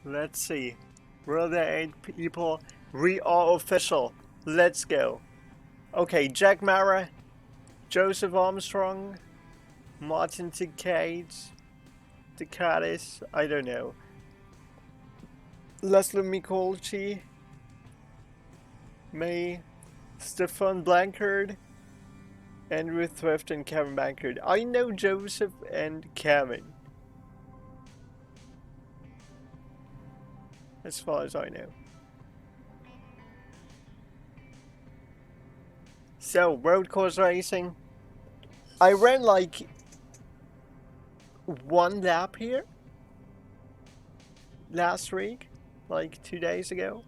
Let's see. Will there 8 people? We are official. Let's go. Okay, Jack Mara, Joseph Armstrong, Martin Ticates, Ticatis, I don't know. Laszlo Mikolci, May, Stefan Blankard, Andrew Thrift, and Kevin Bankard. I know Joseph and Kevin. As far as I know. So, road course racing. I ran like 1 lap here last week, like 2 days ago.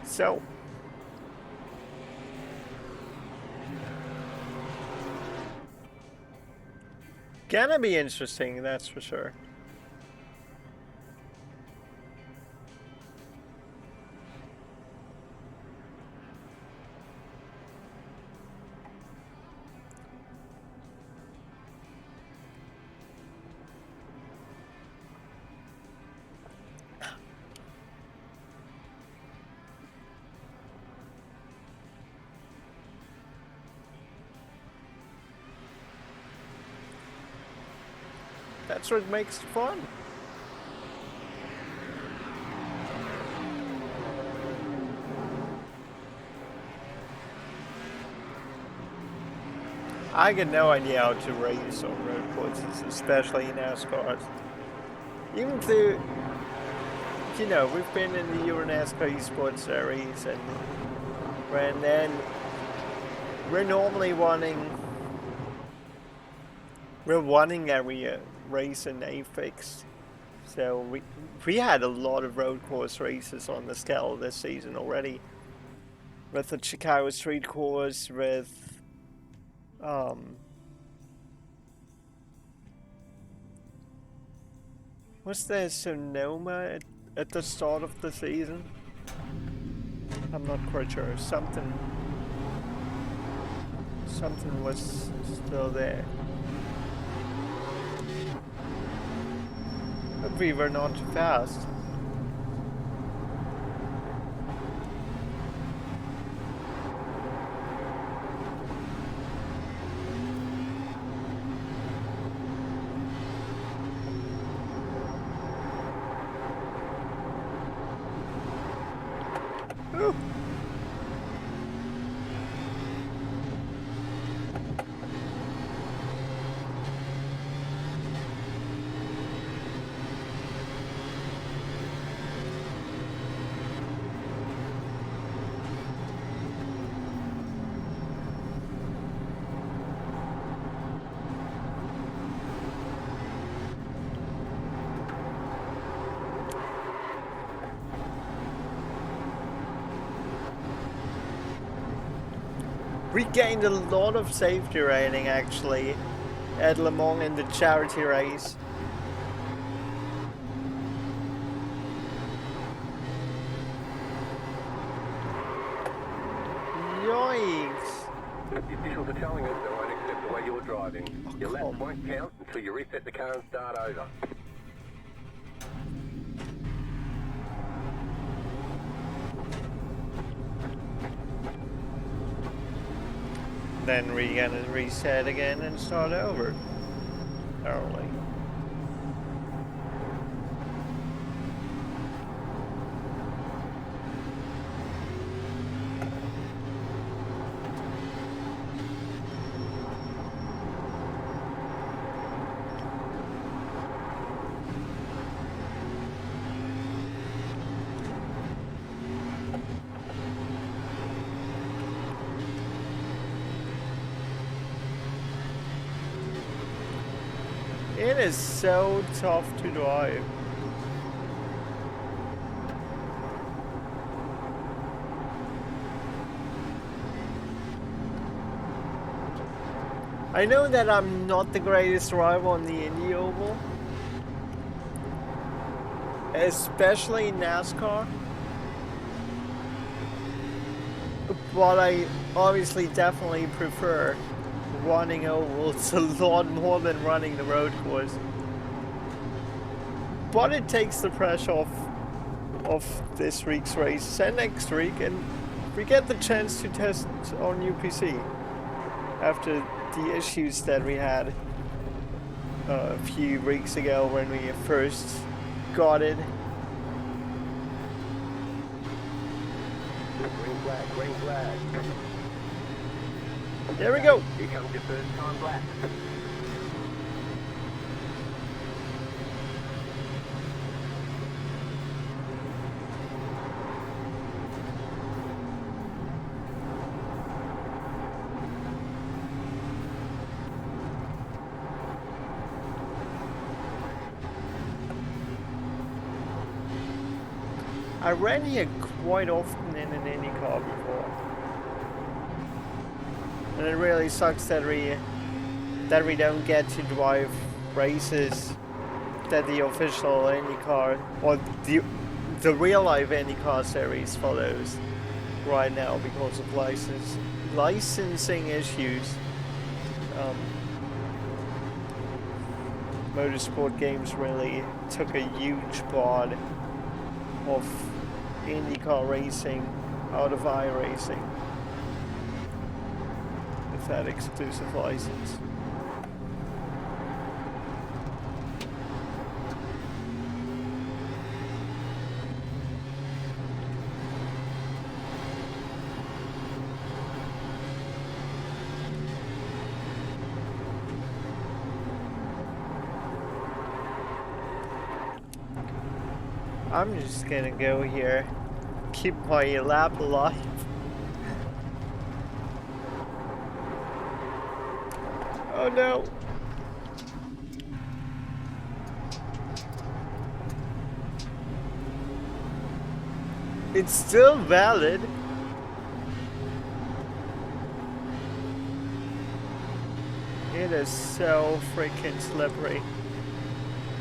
So, gonna be interesting, that's for sure. That's what makes it fun. I get no idea how to race on road courses, especially in NASCAR. Even though, you know, we've been in the Euro NASCAR Esports Series, and then we're normally wanting every race in AFIX. So we had a lot of road course races on the schedule this season already. With the Chicago Street Course, with was there Sonoma at the start of the season? I'm not quite sure. Something was still there. But we were not too fast. Ooh. We gained a lot of safety rating actually at Le Mans in the charity race. Yikes! The officials are telling us they won't accept the way you're driving. Your lap won't count until you reset the car and start over. Then we're gonna reset again and start over. Apparently. It is so tough to drive. I know that I'm not the greatest driver on the Indy Oval, especially in NASCAR, but I obviously definitely prefer running ovals a lot more than running the road course. But it takes the pressure off this week's race and next week, and we get the chance to test our new PC after the issues that we had a few weeks ago when we first got it. Green flag, green flag. There we go. Here comes your first time black. I ran here quite often in an Indy car before, and it really sucks that we don't get to drive races that the official IndyCar or the real life IndyCar series follows right now because of licensing issues. Motorsport games really took a huge part of IndyCar racing out of iRacing with that exclusive license. I'm just gonna go here, keep my lap alive. Oh no! It's still valid. It is so freaking slippery.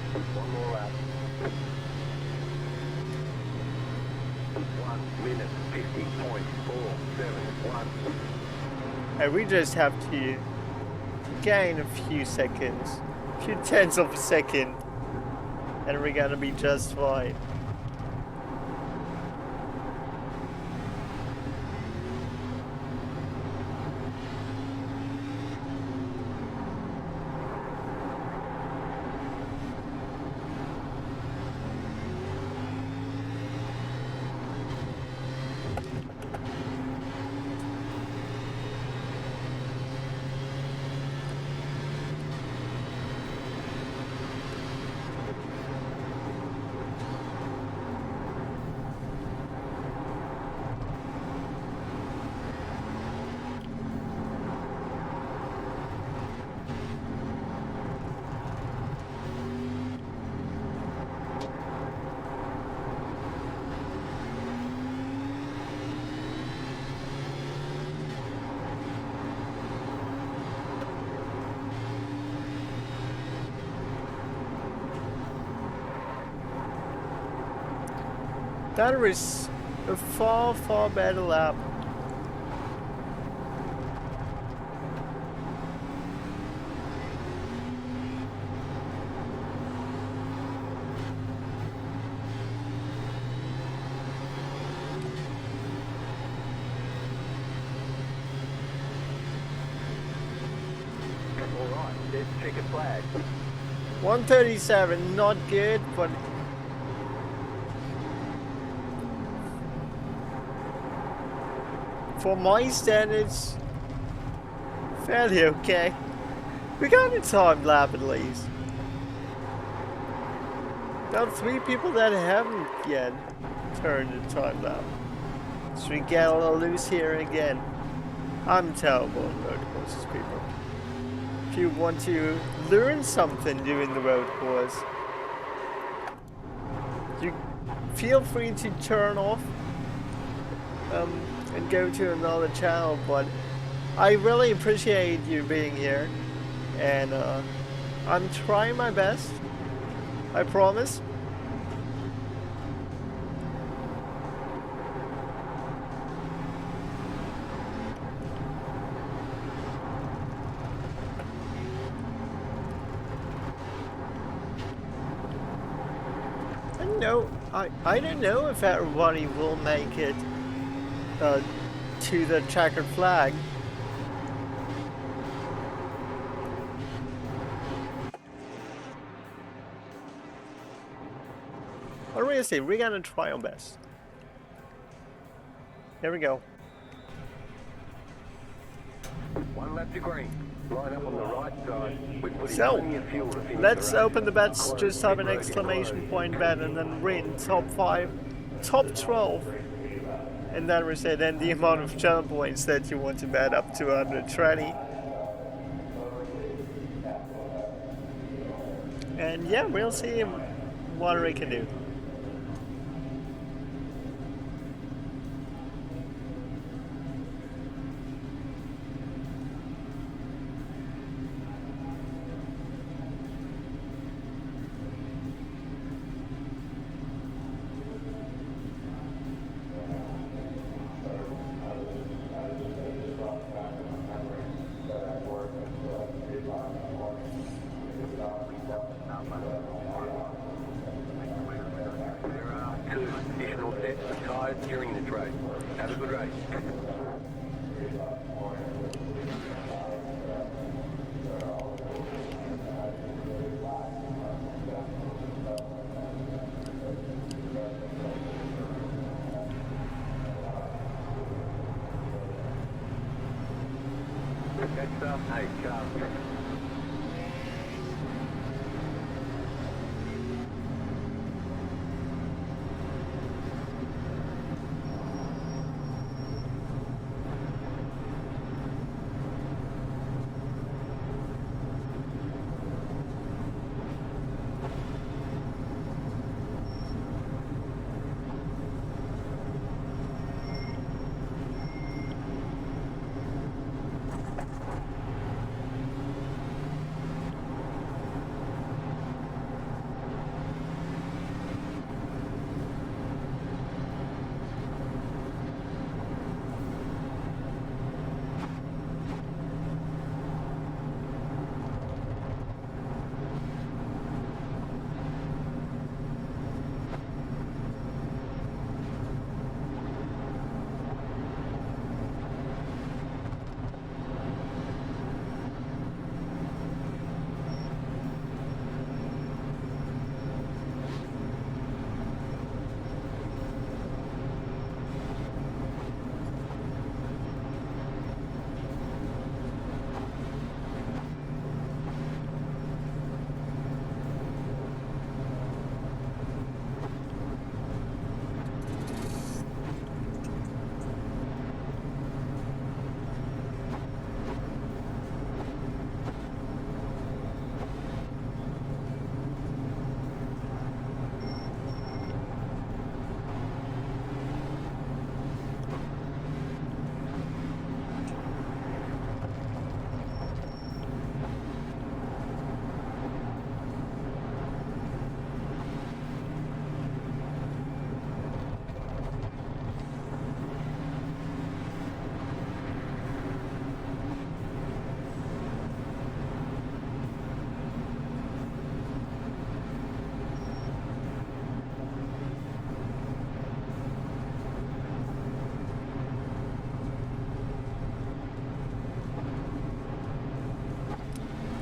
One more lap. 1 minute 50.471. And we just have to gain a few seconds, a few tenths of a second, and we're gonna be just fine. That was a far, far better lap. All right, there's the checkered flag. 137, not good, but for my standards, fairly okay. We got a time lap at least. Now 3 people that haven't yet turned the time lap. So we get a little loose here again. I'm terrible in road courses, people. if you want to learn something doing the road course, you feel free to turn off and go to another channel, but I really appreciate you being here, and I'm trying my best, I promise. I don't know if everybody will make it to the checkered flag. But we're gonna try our best. Here we go. One lap to green. Line up on the right side. So, let's open the bets, just have an exclamation point bet, and then win top 5, top 12. And then we say then the amount of channel points that you want to bet up to 120. And yeah, we'll see what we can do. During this race. Have a good race. Next up, hey, Charles.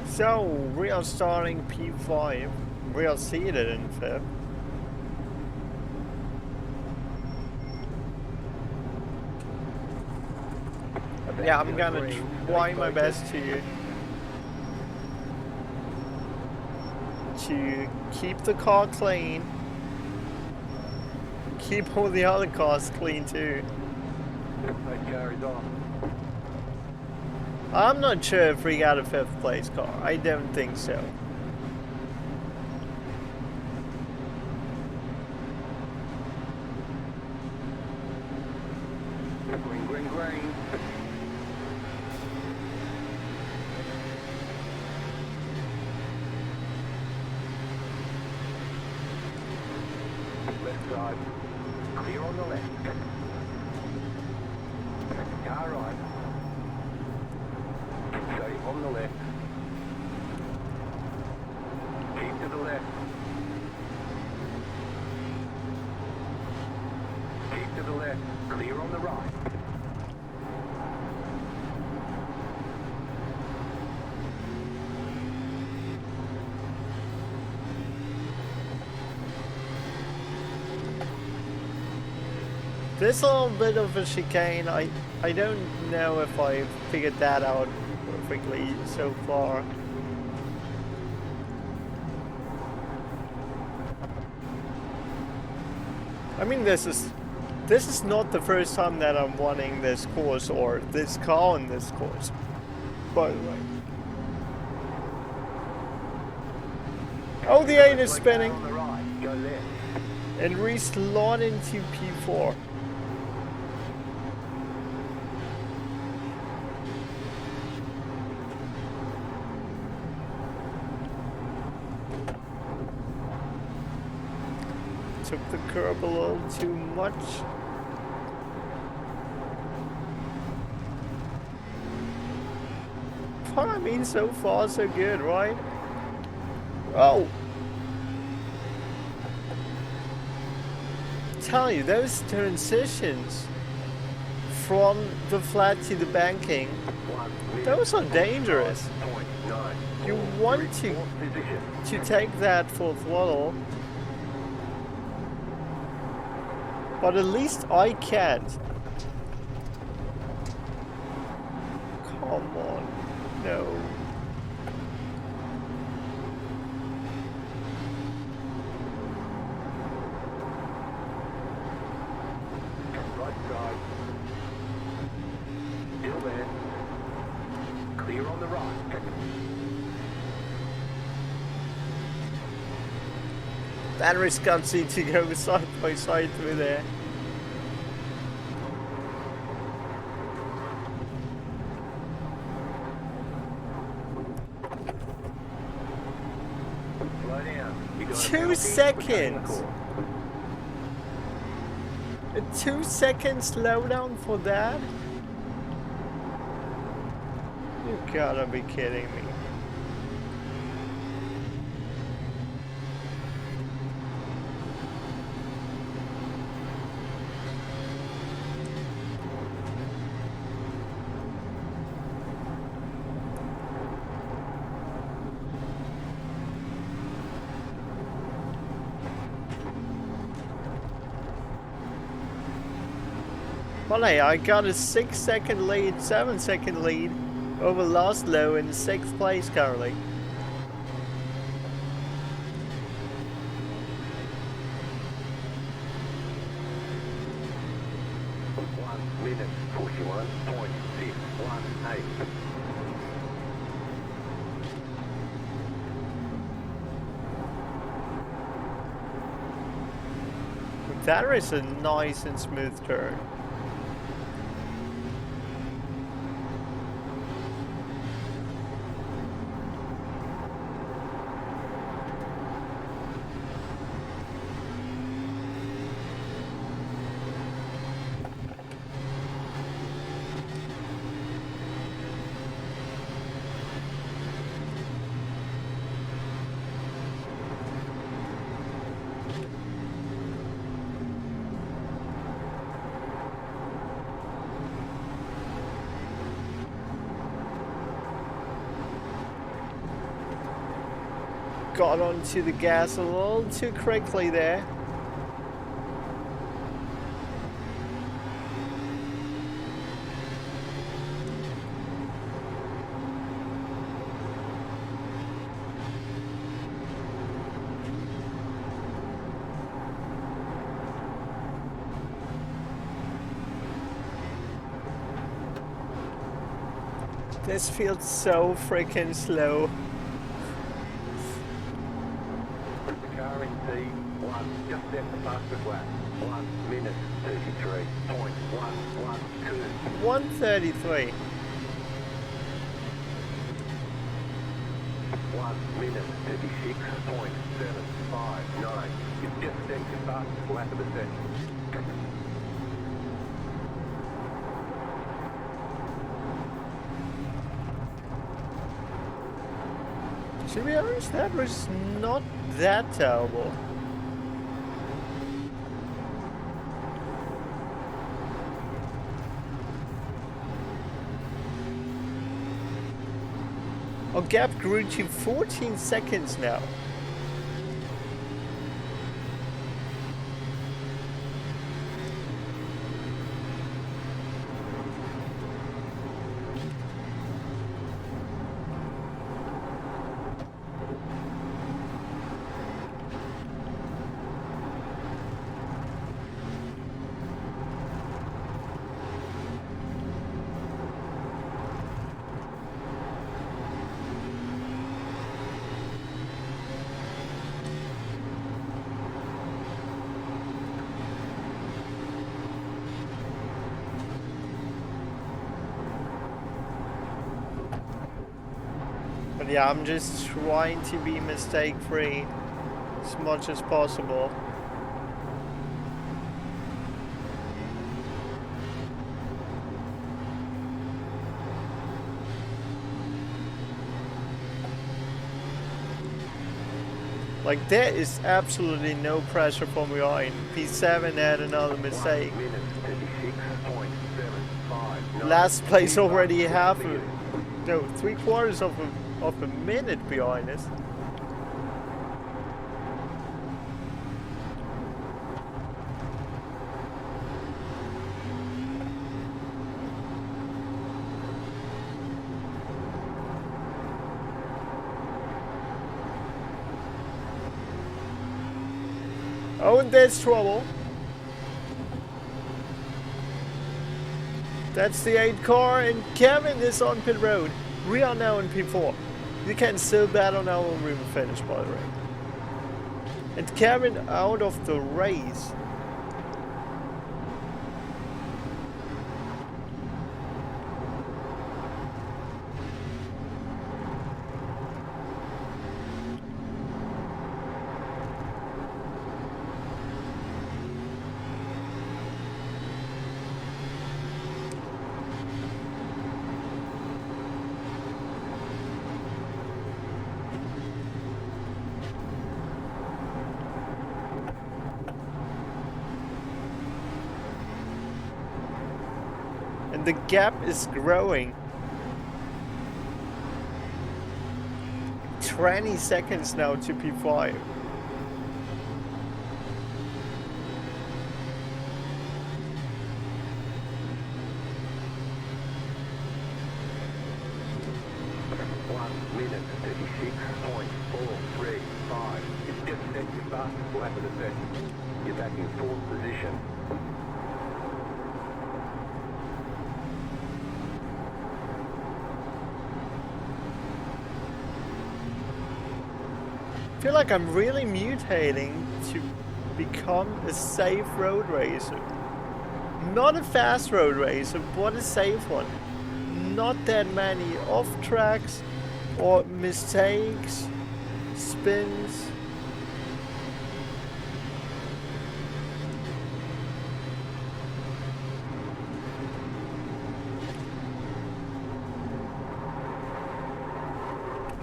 So, we are starting P5. We are seated in 5th. Yeah, I'm gonna try my best to keep the car clean. Keep all the other cars clean too. That carries on. I'm not sure if we got a 5th place car. I don't think so. Green, green, green. Left side. Clear on the left. Car right. Stay on the left. Keep to the left. Keep to the left. Clear on the right. This little bit of a chicane, I don't know if I've figured that out perfectly so far. I mean, this is not the first time that I'm wanting this course or this car on this course, by the way. Oh, the 8 is spinning. On the right. Go left. And reslot into P4. Took the curb a little too much. Well, I mean, so far so good, right? Oh! Tell you, those transitions from the flat to the banking, those are dangerous. You want to take that full throttle, but at least I can't. Come on, no. Right side. Still there. Clear on the right. Battery's gutsy to go side by side through there. Slow down. You got 2 seconds. A 2 second slowdown for that? You gotta be kidding me. Well, hey, I got a 6-second lead, 7-second lead over Laszlo in 6th place currently. One minute, 41.618. That is a nice and smooth turn. Got onto the gas a little too quickly there. This feels so freaking slow. The car in P1 just set the fastest lap. 1 minute 33.112. 133. 1 minute 36.759. You've just set your fastest lap of the session. To be honest, that was not that terrible. Our gap grew to 14 seconds now. But yeah, I'm just trying to be mistake-free as much as possible. Like, there is absolutely no pressure from behind. P7 had another mistake. Last place already half a, no, 3/4 of a minute behind us. Oh, and there's trouble. That's the 8 car, and Kevin is on pit road. We are now in P4. You can still bet on our room finish, by the way. And Kevin out of the race. And the gap is growing. 20 seconds now to P5. It's just set your fastest lap of the session. You're back in 4th position. I feel like I'm really mutating to become a safe road racer. Not a fast road racer, but a safe one. Not that many off tracks or mistakes, spins.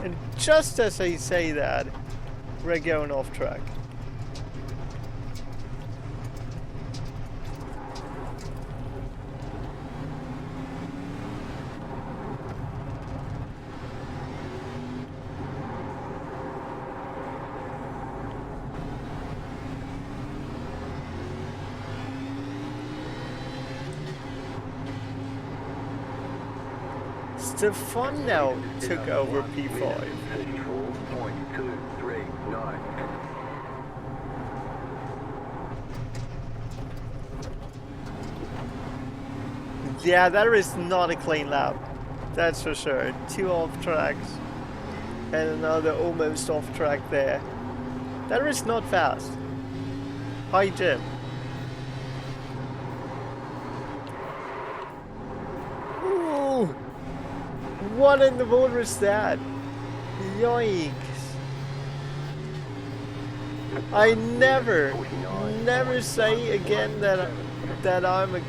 And just as I say that, we're going off track. Stefan now took over P5. 34.239. Yeah, that is not a clean lap. That's for sure. 2 off tracks and another almost off track there. That is not fast. Hi, Jim. Ooh! What in the world is that? Yikes. I never say again that I'm a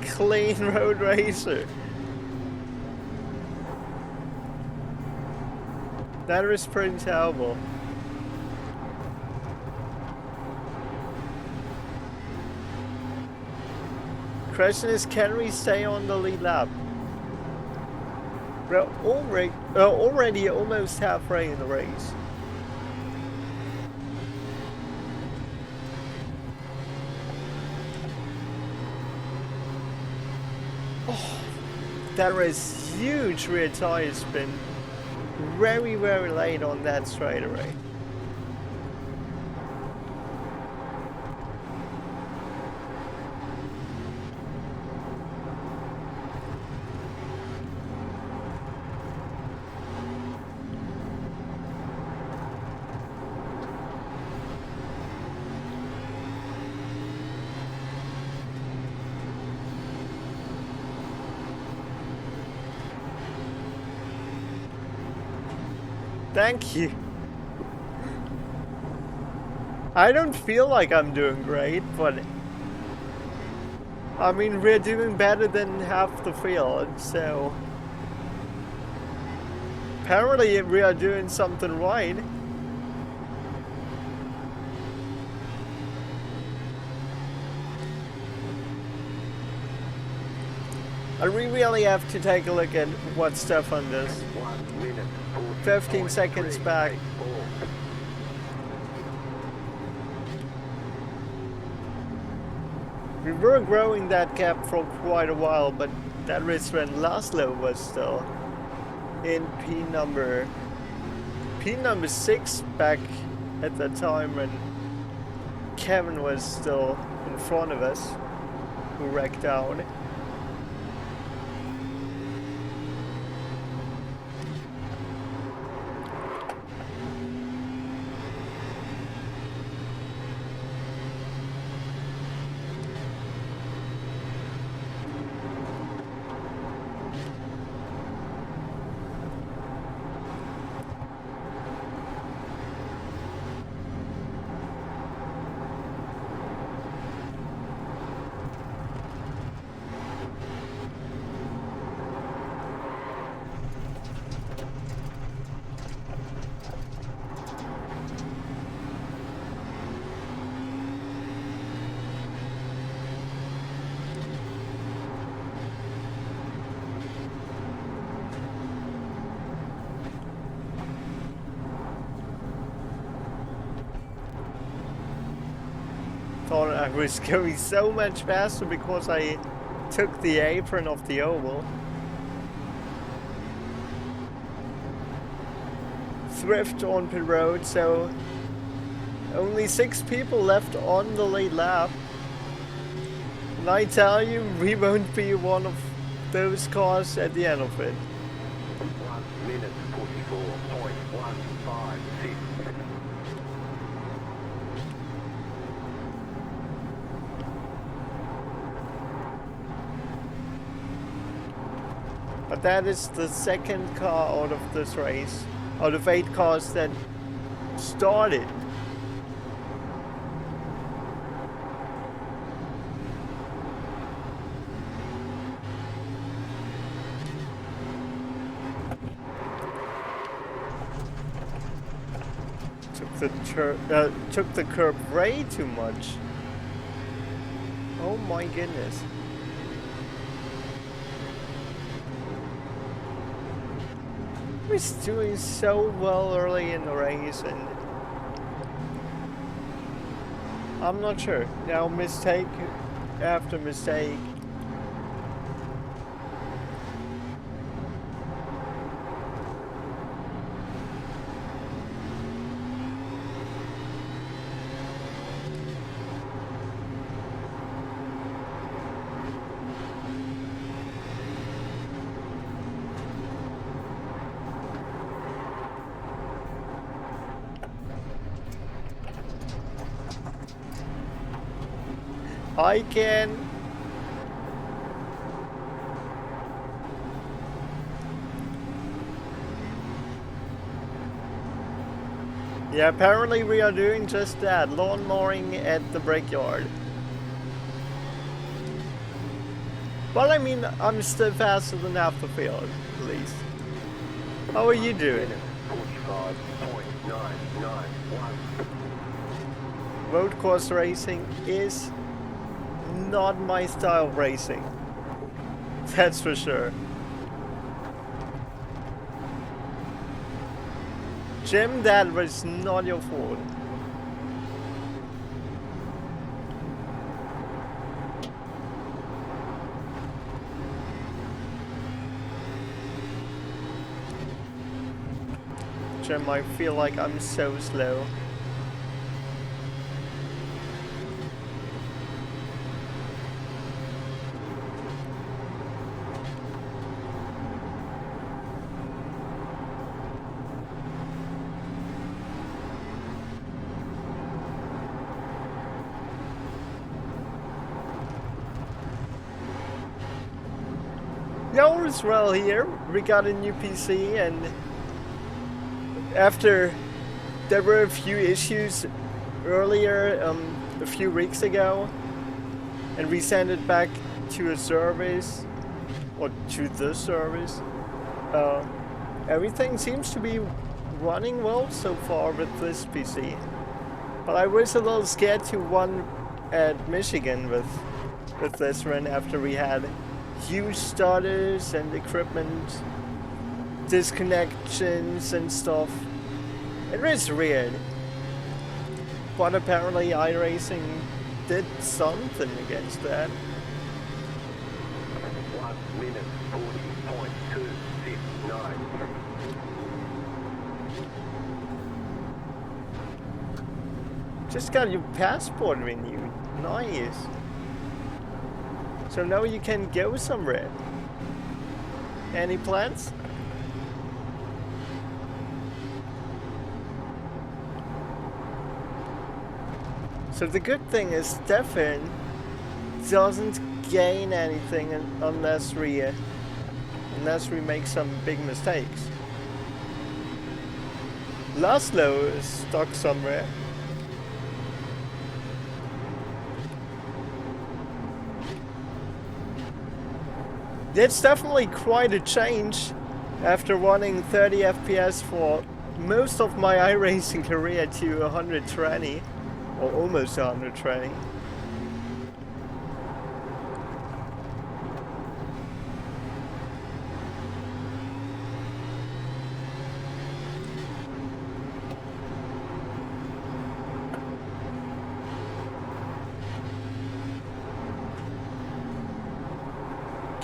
clean road racer. That is pretty terrible. Question is, can we stay on the lead lap? We're already almost halfway in the race. Oh, that was huge rear tire spin. Very, very late on that straightaway. Thank you. I don't feel like I'm doing great, but I mean, we're doing better than half the field, so apparently we are doing something right. I really have to take a look at what Stefan does. 1 minute, 15 seconds back. We were growing that gap for quite a while, but that was when Laszlo was still in P number 6 back at the time when Kevin was still in front of us, who wrecked out. Thought I was going so much faster because I took the apron off the oval. Thrift on pit road, so only 6 people left on the late lap. And I tell you, we won't be one of those cars at the end of it. 1 minute, 44.156. But that is the second car out of this race, out of 8 cars that started. Took the curb way too much. Oh my goodness. Was doing so well early in the race, and I'm not sure. Now mistake after mistake. I can. Yeah, apparently we are doing just that. Lawn mowing at the brickyard. But I mean, I'm still faster than half the field, at least. How are you doing? 45.991. Road course racing is not my style of racing. That's for sure. Jim, that was not your fault. Jim, I feel like I'm so slow. Yeah, all is well here. We got a new PC, and after there were a few issues earlier, a few weeks ago, and we sent it back to a service, or to the service, everything seems to be running well so far with this PC. But I was a little scared to run at Michigan with this run after we had huge stutters and equipment disconnections and stuff. It was weird. But apparently iRacing did something against that. 1 minute 40.269. Just got your passport renewed. Nice. So now you can go somewhere. Any plans? So the good thing is Stefan doesn't gain anything unless we make some big mistakes. Laszlo is stuck somewhere. It's definitely quite a change after running 30 FPS for most of my iRacing career to 120, or almost 120.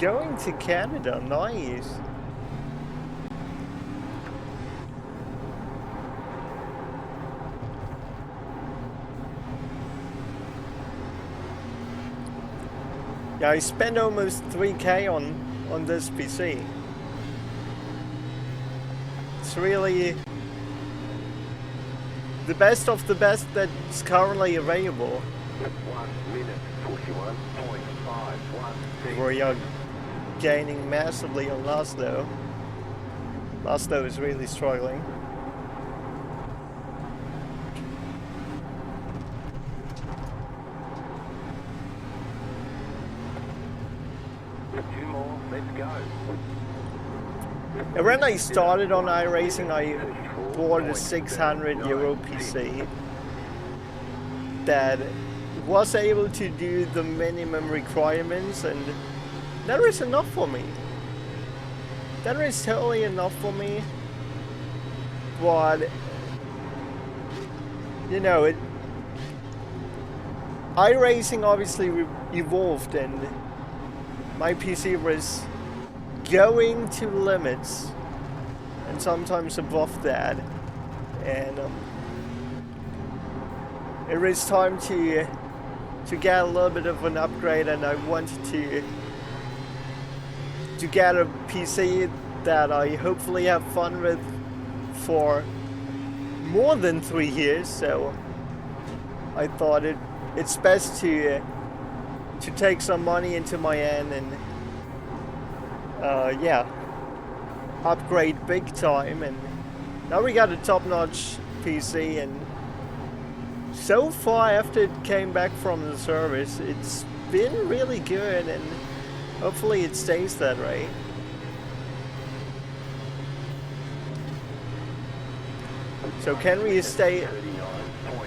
Going to Canada, nice. Yeah, I spent almost 3K on this PC. It's really the best of the best that's currently available. 1 minute 41.516. We are gaining massively on Laszlo. Laszlo is really struggling. Two more, let's go. And when I started on iRacing, I bought a 600 euro PC that was able to do the minimum requirements, and that is enough for me. That is totally enough for me. But you know, iRacing obviously evolved, and my PC was going to limits and sometimes above that, and it was time to get a little bit of an upgrade, and I wanted to get a PC that I hopefully have fun with for more than 3 years. So I thought it's best to to take some money into my end and yeah, upgrade big time. And now we got a top-notch PC, and so far after it came back from the service, it's been really good, and hopefully it stays that way. So can we stay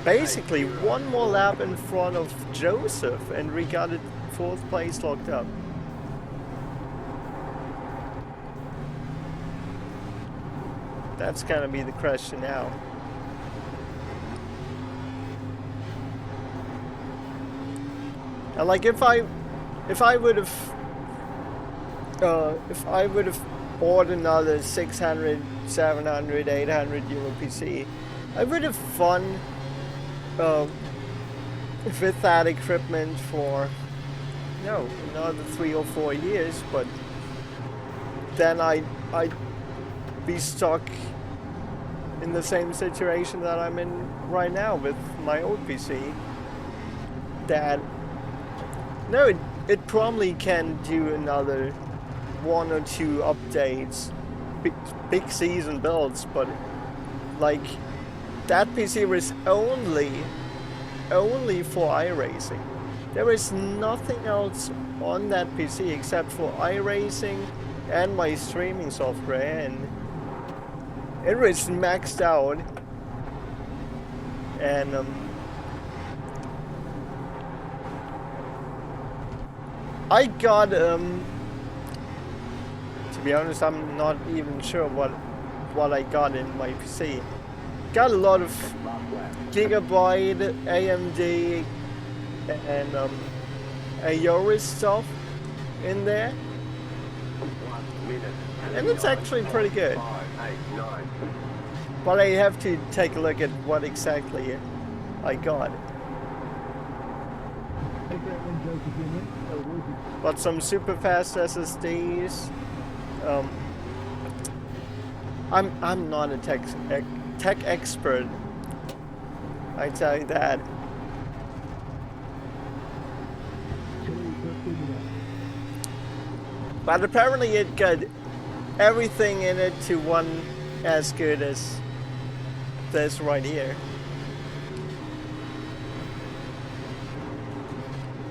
basically one more lap in front of Joseph, and we got it 4th place locked up. That's gonna be the question now. And like if I would have bought another 600, 700, 800 euro PC, I would have fun with that equipment for another 3 or 4 years, but then I'd be stuck in the same situation that I'm in right now with my old PC. That it probably can do another 1 or 2 updates, big season builds, but like that PC was only for iRacing. There is nothing else on that PC except for iRacing and my streaming software, and it was maxed out. And I got to be honest, I'm not even sure what I got in my PC. Got a lot of Gigabyte, AMD, and Aorus stuff in there, and it's actually pretty good. But I have to take a look at what exactly I got. But some super fast SSDs. I'm not a tech expert, I tell you that. But apparently it got everything in it to one as good as this right here.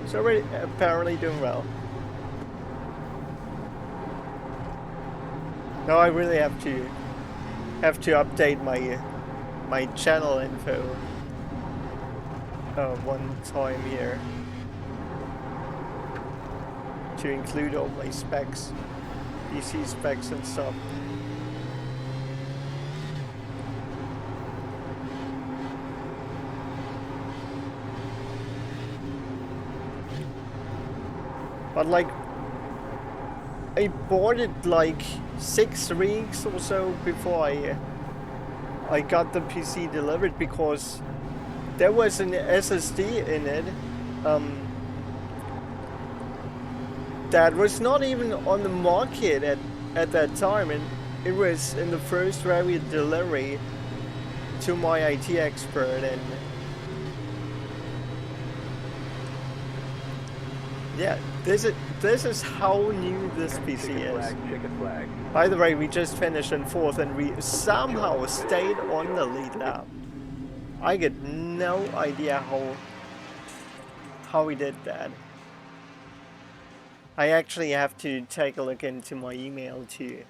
So we're apparently doing well. Now I really have to update my channel info one time here to include all my specs, PC specs and stuff. But like, I bought it like 6 weeks or so before I got the PC delivered, because there was an SSD in it that was not even on the market at that time, and it was in the first very delivery to my IT expert. And yeah, this is how new this PC is. By the way, we just finished in 4th, and we somehow stayed on the lead lap. I get no idea how we did that. I actually have to take a look into my email to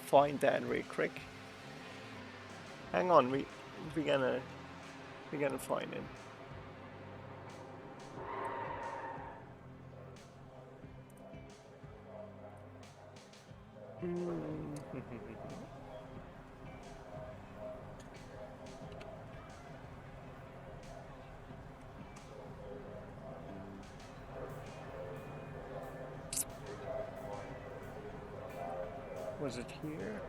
find that real quick. Hang on, we're gonna find it. Was it here?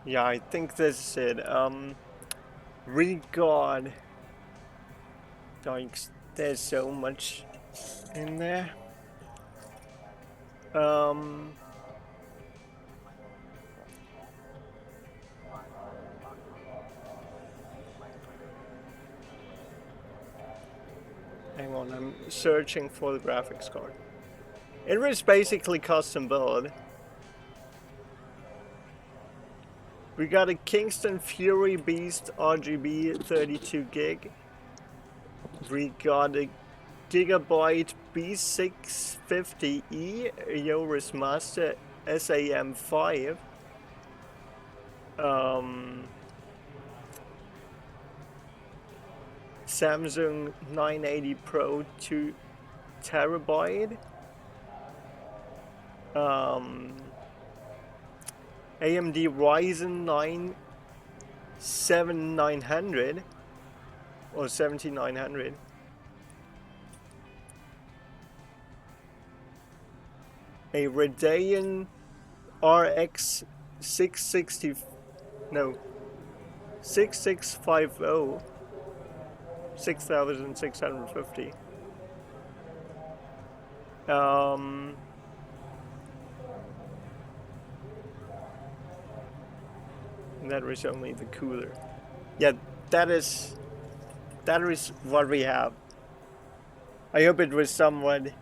Yeah, I think this is it. Regard. Like, there's so much in there. Hang on, I'm searching for the graphics card. It was basically custom build. We got a Kingston Fury Beast RGB 32 gig. We got a Gigabyte B650E Yoris Master SAM5. Samsung 980 Pro 2 terabyte. AMD Ryzen 9 7900 or 7900. A Radeon RX 660, no, 6650, 6650. That was only the cooler. Yeah, that is what we have. I hope it was somewhat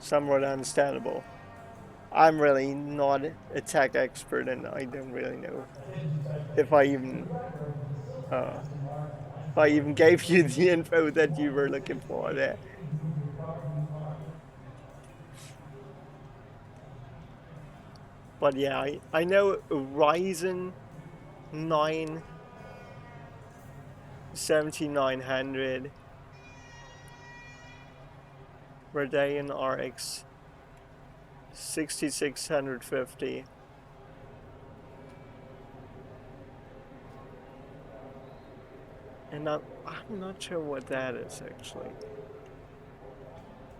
understandable. I'm really not a tech expert, and I don't really know if I even gave you the info that you were looking for there. But yeah, I know Ryzen 9 7900, Radeon RX 6650. And I'm not sure what that is actually.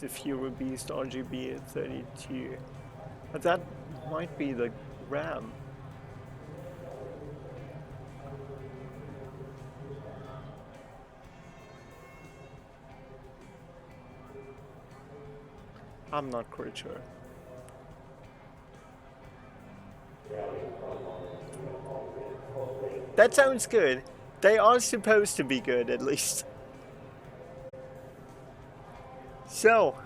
The Fury Beast RGB at 32. But that might be the RAM. I'm not quite sure. That sounds good. They are supposed to be good, at least. So,